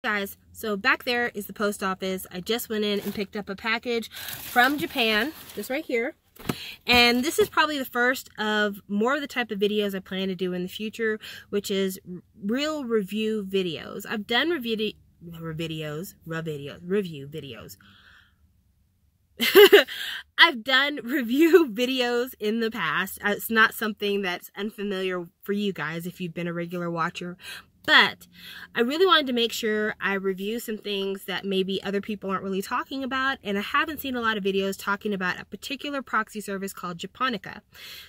Guys, so back there is the post office. I just went in and picked up a package from Japan, this right here. And this is probably the first of more of the type of videos I plan to do in the future, which is real review videos. I've done review videos. I've done review videos in the past. It's not something that's unfamiliar for you guys if you've been a regular watcher. But I really wanted to make sure I review some things that maybe other people aren't really talking about. And I haven't seen a lot of videos talking about a particular proxy service called Japonica.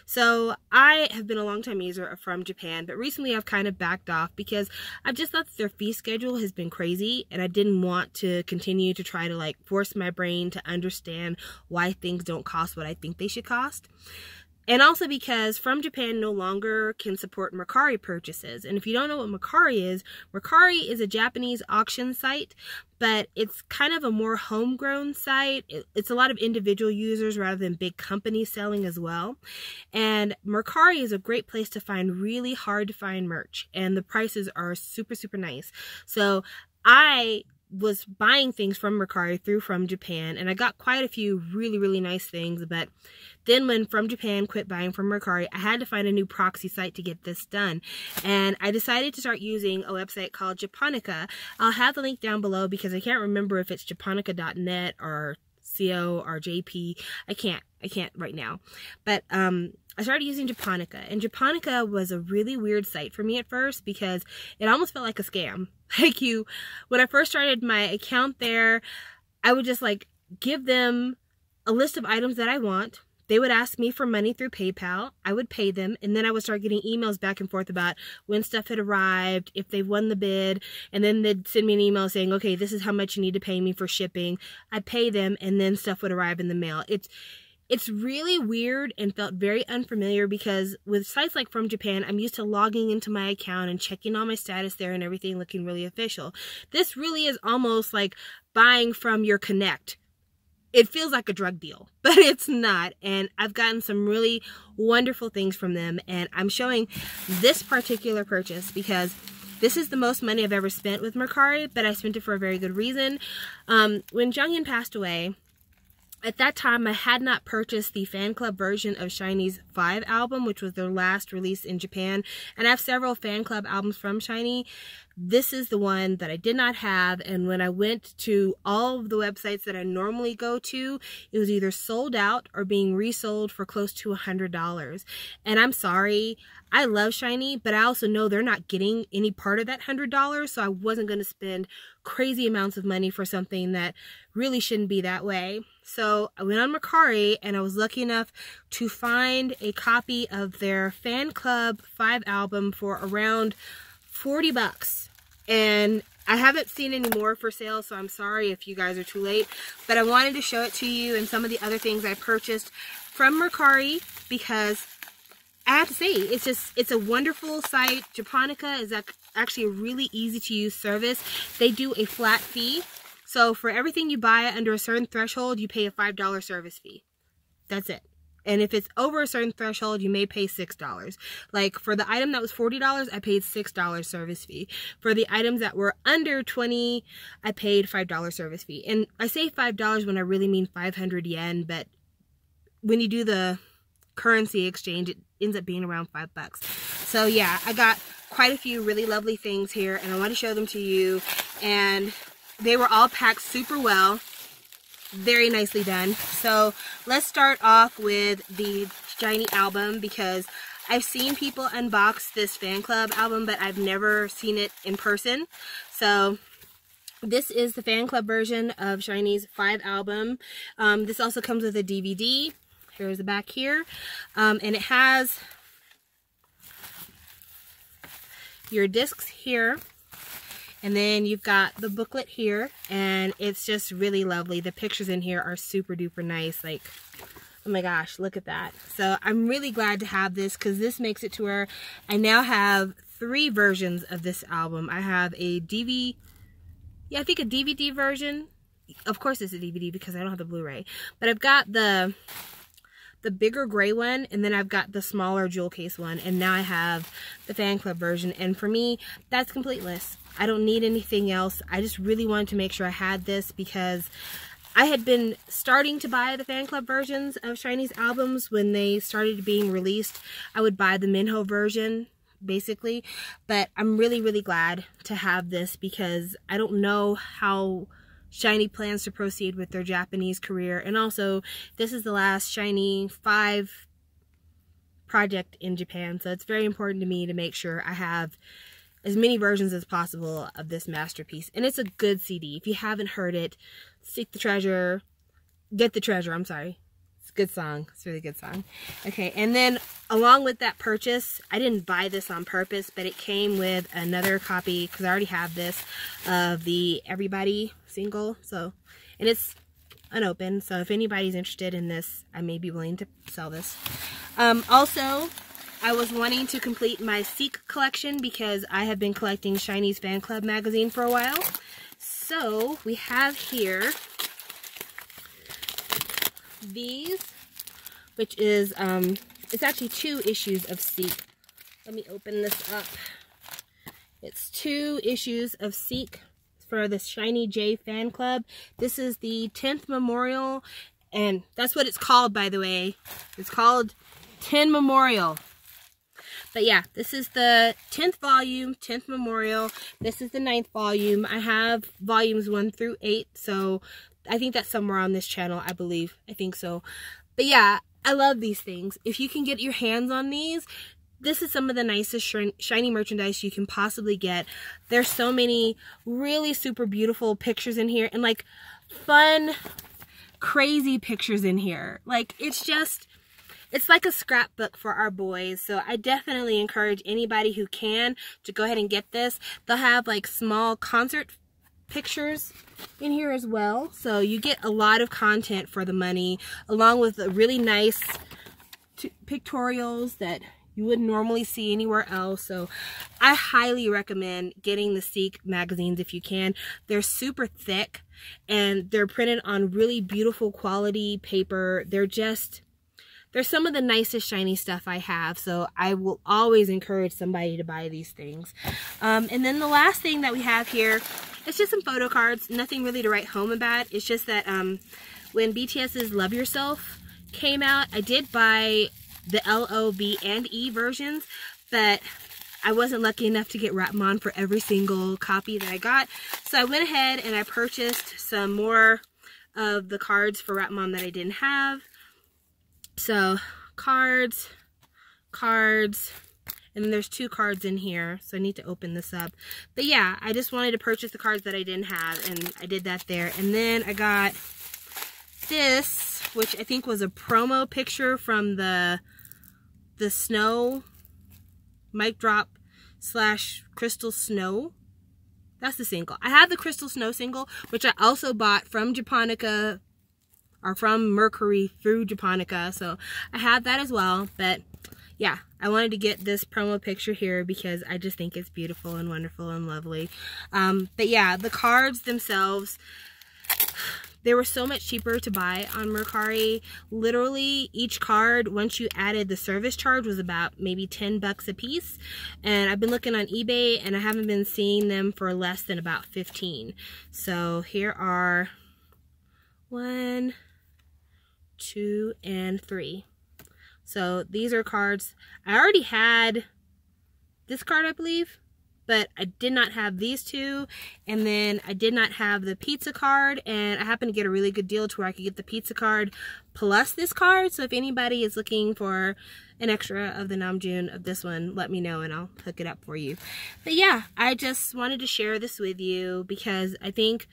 So I have been a long-time user from Japan, but recently I've kind of backed off because I've just thought that their fee schedule has been crazy. And I didn't want to continue to try to force my brain to understand why things don't cost what I think they should cost. And also because From Japan no longer can support Mercari purchases. And if you don't know what Mercari is a Japanese auction site, but it's kind of a more homegrown site. It's a lot of individual users rather than big companies selling as well. And Mercari is a great place to find really hard to find merch. And the prices are super, super nice. So I was buying things from Mercari through From Japan, and I got quite a few really, really nice things. But then when From Japan quit buying from Mercari, I had to find a new proxy site to get this done. And I decided to start using a website called Japonica. I'll have the link down below because I can't remember if it's japonica.net or CO or JP. I can't right now. But I started using Japonica, and Japonica was a really weird site for me at first because it almost felt like a scam. When I first started my account there, I would just give them a list of items that I want. They would ask me for money through PayPal. I would pay them, and then I would start getting emails back and forth about when stuff had arrived, if they won the bid, and then they'd send me an email saying, okay, this is how much you need to pay me for shipping. I'd pay them, and then stuff would arrive in the mail. It's really weird and felt very unfamiliar because with sites like From Japan, I'm used to logging into my account and checking all my status there and everything looking really official. This really is almost like buying from your Connect. It feels like a drug deal, but it's not. And I've gotten some really wonderful things from them. And I'm showing this particular purchase because this is the most money I've ever spent with Mercari, but I spent it for a very good reason. When Junghyun passed away, at that time, I had not purchased the fan club version of SHINee's 5 album, which was their last release in Japan. And I have several fan club albums from SHINee. This is the one that I did not have, and when I went to all of the websites that I normally go to, it was either sold out or being resold for close to $100. And I'm sorry, I love SHINee, but I also know they're not getting any part of that $100, so I wasn't going to spend crazy amounts of money for something that really shouldn't be that way. So I went on Mercari, and I was lucky enough to find a copy of their Fan Club 5 album for around 40 bucks. And I haven't seen any more for sale, so I'm sorry if you guys are too late. But I wanted to show it to you and some of the other things I purchased from Mercari because I have to say, it's a wonderful site. Japonica is actually a really easy to use service. They do a flat fee. So for everything you buy under a certain threshold, you pay a $5 service fee. That's it. And if it's over a certain threshold, you may pay $6. Like for the item that was $40, I paid $6 service fee. For the items that were under $20, I paid $5 service fee. And I say $5 when I really mean 500 yen, but when you do the currency exchange, it ends up being around $5. So yeah, I got quite a few really lovely things here, and I want to show them to you. And they were all packed super well. Very nicely done. So let's start off with the SHINee album because I've seen people unbox this fan club album, but I've never seen it in person. So this is the fan club version of SHINee's 5 album. This also comes with a DVD. Here's the back here. And it has your discs here. And then you've got the booklet here, and it's just really lovely. The pictures in here are super duper nice. Oh my gosh, look at that. So I'm really glad to have this because this makes it to where I now have 3 versions of this album. I have a DVD, I think a DVD version. Of course it's a DVD because I don't have the Blu-ray. But I've got the the bigger gray one, and then I've got the smaller jewel case one, and now I have the fan club version. And for me, that's completeness. I don't need anything else. I just really wanted to make sure I had this because I had been starting to buy the fan club versions of SHINee's albums when they started being released. I would buy the Minho version, basically. But I'm really, really glad to have this because I don't know how SHINee plans to proceed with their Japanese career. And also, this is the last SHINee 5 project in Japan. So it's very important to me to make sure I have as many versions as possible of this masterpiece. And it's a good CD. If you haven't heard it, Seek the Treasure. Get the Treasure, I'm sorry. It's a good song. It's a really good song. Okay, and then along with that purchase, I didn't buy this on purpose, but it came with another copy, because I already have this, of the Everybody single. So, and it's unopened, so if anybody's interested in this, I may be willing to sell this. Also, I was wanting to complete my Seek collection because I have been collecting SHINee's Fan Club magazine for a while. So, we have here these, which is, it's actually 2 issues of Seek. Let me open this up. It's 2 issues of Seek for the SHINee J Fan Club. This is the 10th Memorial, and that's what it's called, by the way. It's called 10 Memorial. But yeah, this is the 10th volume, 10th Memorial. This is the 9th volume. I have volumes 1 through 8, so I think that's somewhere on this channel, I believe. I think so. But yeah, I love these things. If you can get your hands on these, this is some of the nicest SHINee merchandise you can possibly get. There's so many really super beautiful pictures in here, and like fun, crazy pictures in here. Like, it's just, it's like a scrapbook for our boys. So I definitely encourage anybody who can to go ahead and get this. They'll have like small concert pictures in here as well. So you get a lot of content for the money, along with the really nice pictorials that you wouldn't normally see anywhere else. So I highly recommend getting the Seek magazines if you can. They're super thick and they're printed on really beautiful quality paper. They're some of the nicest SHINee stuff I have, so I will always encourage somebody to buy these things. And then the last thing that we have here, it's just some photo cards, nothing really to write home about. It's just that when BTS's Love Yourself came out, I did buy the L, B, and E versions, but I wasn't lucky enough to get Rapmon for every single copy that I got. So I went ahead and I purchased some more of the cards for Rapmon that I didn't have. So, cards, and then there's 2 cards in here, so I need to open this up. But yeah, I just wanted to purchase the cards that I didn't have, and I did that there. And then I got this, which I think was a promo picture from the Snow Mic Drop / Crystal Snow. That's the single. I have the Crystal Snow single, which I also bought from Japonica, or from Mercury through Japonica, so I have that as well. But yeah, I wanted to get this promo picture here because I just think it's beautiful and wonderful and lovely. But yeah, the cards themselves, they were so much cheaper to buy on Mercari. Literally, each card, once you added the service charge, was about maybe 10 bucks a piece. And I've been looking on eBay, and I haven't been seeing them for less than about 15. So here are 1, 2, and 3. So these are cards. I already had this card, I believe, but I did not have these 2, and then I did not have the pizza card, and I happened to get a really good deal to where I could get the pizza card plus this card. So if anybody is looking for an extra of the Namjoon of this one, let me know and I'll hook it up for you. But yeah, I just wanted to share this with you because I think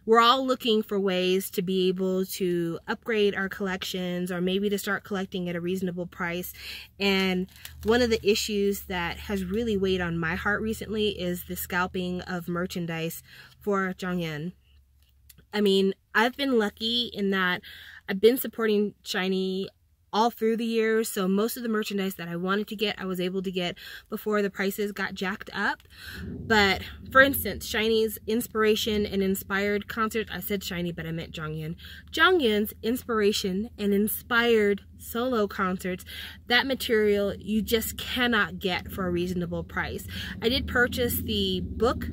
we're all looking for ways to be able to upgrade our collections, or maybe to start collecting at a reasonable price. And one of the issues that has really weighed on my heart recently is the scalping of merchandise for Jonghyun. I mean, I've been lucky in that I've been supporting SHINee all through the years, so most of the merchandise that I wanted to get, I was able to get before the prices got jacked up. But for instance, SHINee's inspiration and inspired concert, I said SHINee, but I meant Jonghyun. Jonghyun's inspiration and inspired solo concerts, that material you just cannot get for a reasonable price. I did purchase the book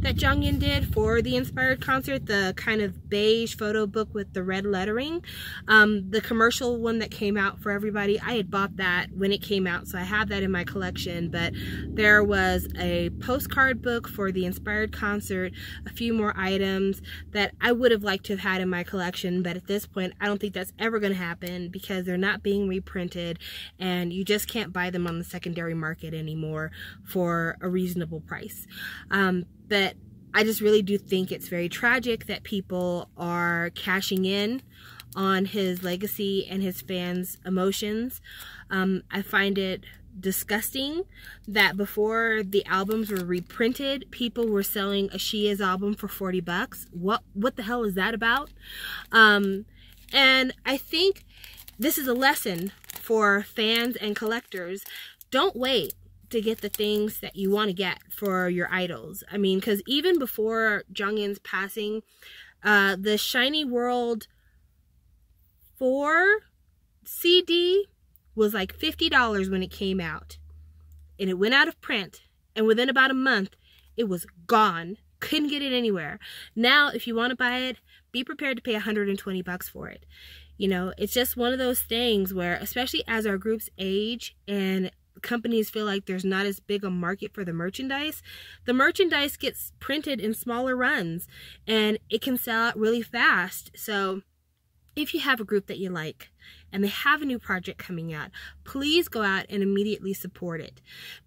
that Jonghyun did for the inspired concert, the kind of beige photo book with the red lettering. The commercial one that came out for everybody, I had bought that when it came out, so I have that in my collection. But there was a postcard book for the inspired concert, a few more items that I would have liked to have had in my collection, but at this point I don't think that's ever going to happen because they're not being reprinted and you just can't buy them on the secondary market anymore for a reasonable price. But I just really do think it's very tragic that people are cashing in on his legacy and his fans' emotions. I find it disgusting that before the albums were reprinted, people were selling a She Is album for 40 bucks. What the hell is that about? And I think this is a lesson for fans and collectors. Don't wait to get the things that you want to get for your idols. I mean, because even before Jonghyun's passing, the SHINee World 4 CD was like $50 when it came out. And it went out of print. And within about a month, it was gone. Couldn't get it anywhere. Now, if you want to buy it, be prepared to pay 120 bucks for it. You know, it's just one of those things where, especially as our groups age and companies feel like there's not as big a market for the merchandise gets printed in smaller runs and it can sell out really fast. So if you have a group that you like and they have a new project coming out, please go out and immediately support it.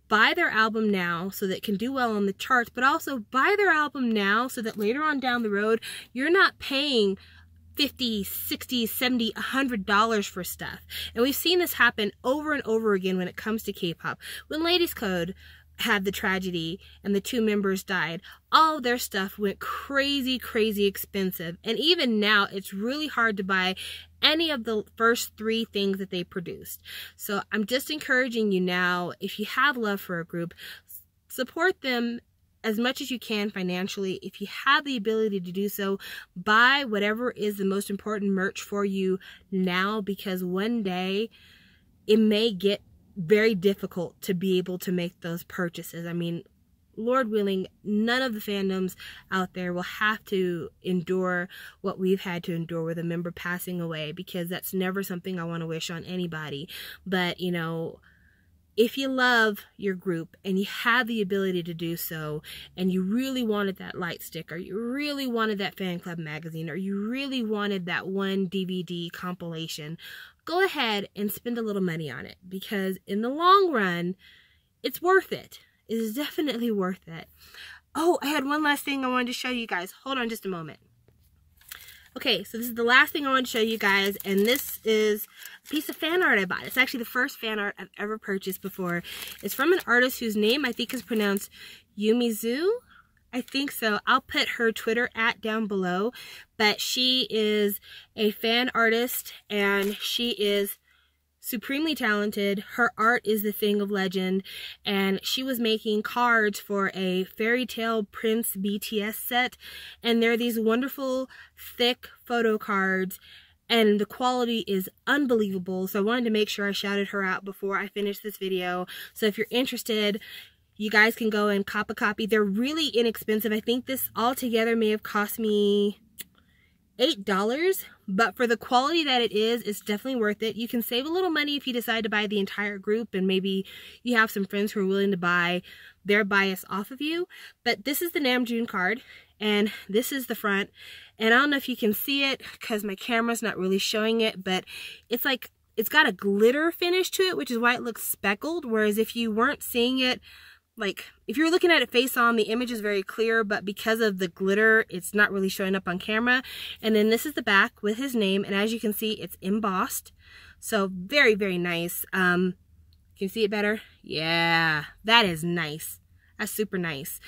Buy their album now so that it can do well on the charts, but also buy their album now so that later on down the road, you're not paying $50, $60, $70, $100 for stuff. And we've seen this happen over and over again when it comes to K-pop. When Ladies Code had the tragedy and the 2 members died, all of their stuff went crazy, crazy expensive. And even now, it's really hard to buy any of the first 3 things that they produced. So I'm just encouraging you now, if you have love for a group, support them as much as you can financially. If you have the ability to do so, buy whatever is the most important merch for you now, because one day it may get very difficult to be able to make those purchases. I mean, Lord willing, none of the fandoms out there will have to endure what we've had to endure with a member passing away, because that's never something I want to wish on anybody. But, you know, if you love your group and you have the ability to do so, and you really wanted that light stick, or you really wanted that fan club magazine, or you really wanted that one DVD compilation, go ahead and spend a little money on it, because in the long run, it's worth it. It is definitely worth it. Oh, I had one last thing I wanted to show you guys. Hold on just a moment. Okay, so this is the last thing I want to show you guys, and this is a piece of fan art I bought. It's actually the first fan art I've ever purchased before. It's from an artist whose name I think is pronounced Yumizu. I think so. I'll put her Twitter @ down below, but she is a fan artist, and she is supremely talented. Her art is the thing of legend, and she was making cards for a Fairy Tale Prince BTS set, and they're these wonderful thick photo cards, and the quality is unbelievable. So I wanted to make sure I shouted her out before I finish this video. So if you're interested, you guys can go and cop a copy. They're really inexpensive. I think this altogether may have cost me $8, but for the quality that it is, it's definitely worth it. You can save a little money if you decide to buy the entire group, and maybe you have some friends who are willing to buy their bias off of you. But this is the Namjoon card, and this is the front. And I don't know if you can see it because my camera's not really showing it, but it's like, it's got a glitter finish to it, which is why it looks speckled. Whereas if you weren't seeing it, like if you're looking at it face on, the image is very clear, but because of the glitter, it's not really showing up on camera. And then this is the back with his name, and as you can see, it's embossed. So very, very nice. Can you see it better? Yeah, that is nice. That's super nice.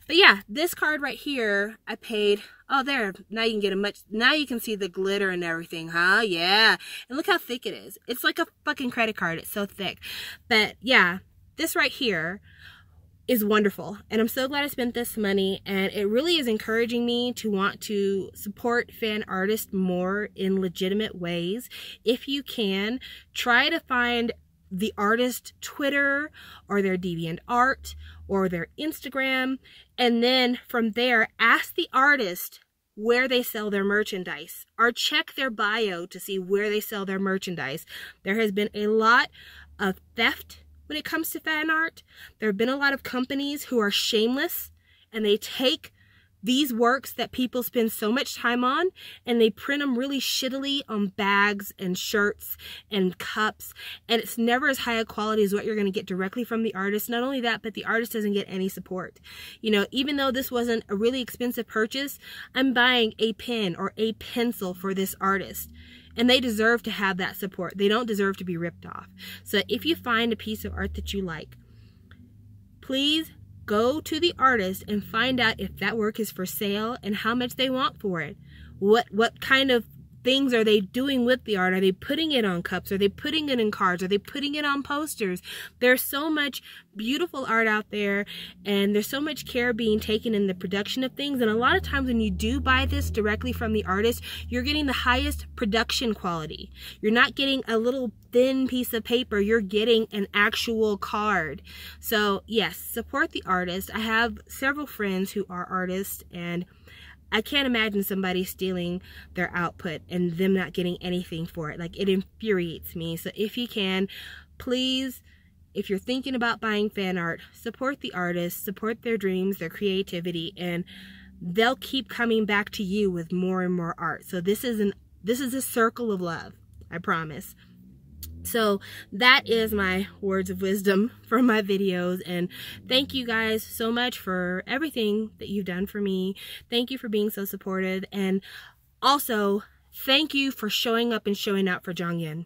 But yeah, this card right here, I paid, oh there, now you can get a much, now you can see the glitter and everything, huh? Yeah. And look how thick it is. It's like a fucking credit card. It's so thick. But yeah, this right here is wonderful, and I'm so glad I spent this money, and it really is encouraging me to want to support fan artists more in legitimate ways. If you can, try to find the artist Twitter or their DeviantArt or their Instagram, and then from there ask the artist where they sell their merchandise, or check their bio to see where they sell their merchandise. There has been a lot of theft when it comes to fan art. There have been a lot of companies who are shameless, and they take these works that people spend so much time on and they print them really shittily on bags and shirts and cups, and it's never as high a quality as what you're going to get directly from the artist. Not only that, but the artist doesn't get any support. You know, even though this wasn't a really expensive purchase, I'm buying a pen or a pencil for this artist, and they deserve to have that support. They don't deserve to be ripped off. So if you find a piece of art that you like, please go to the artist and find out if that work is for sale and how much they want for it. What kind of things are they doing with the art? Are they putting it on cups? Are they putting it in cards? Are they putting it on posters? There's so much beautiful art out there, and there's so much care being taken in the production of things. And a lot of times when you do buy this directly from the artist, you're getting the highest production quality. You're not getting a little thin piece of paper. You're getting an actual card. So yes, support the artist. I have several friends who are artists, and I can't imagine somebody stealing their output and them not getting anything for it. Like, it infuriates me. So if you can, please, if you're thinking about buying fan art, support the artist, support their dreams, their creativity, and they'll keep coming back to you with more and more art. So this is a circle of love, I promise. So that is my words of wisdom for my videos, and thank you guys so much for everything that you've done for me. Thank you for being so supportive, and also thank you for showing up and showing out for Jonghyun.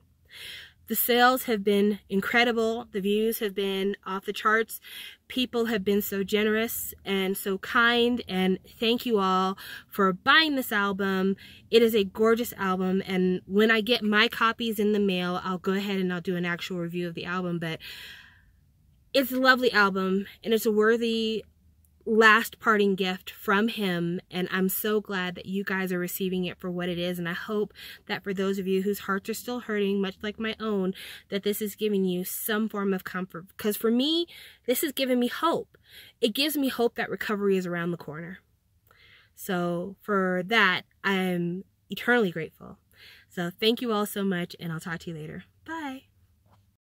The sales have been incredible. The views have been off the charts. People have been so generous and so kind, and thank you all for buying this album. It is a gorgeous album, and when I get my copies in the mail, I'll go ahead and I'll do an actual review of the album. But it's a lovely album, and it's a worthy last parting gift from him, and I'm so glad that you guys are receiving it for what it is. And I hope that for those of you whose hearts are still hurting, much like my own, that this is giving you some form of comfort, because for me, this is giving me hope. It gives me hope that recovery is around the corner. So for that, I'm eternally grateful. So thank you all so much, and I'll talk to you later. Bye.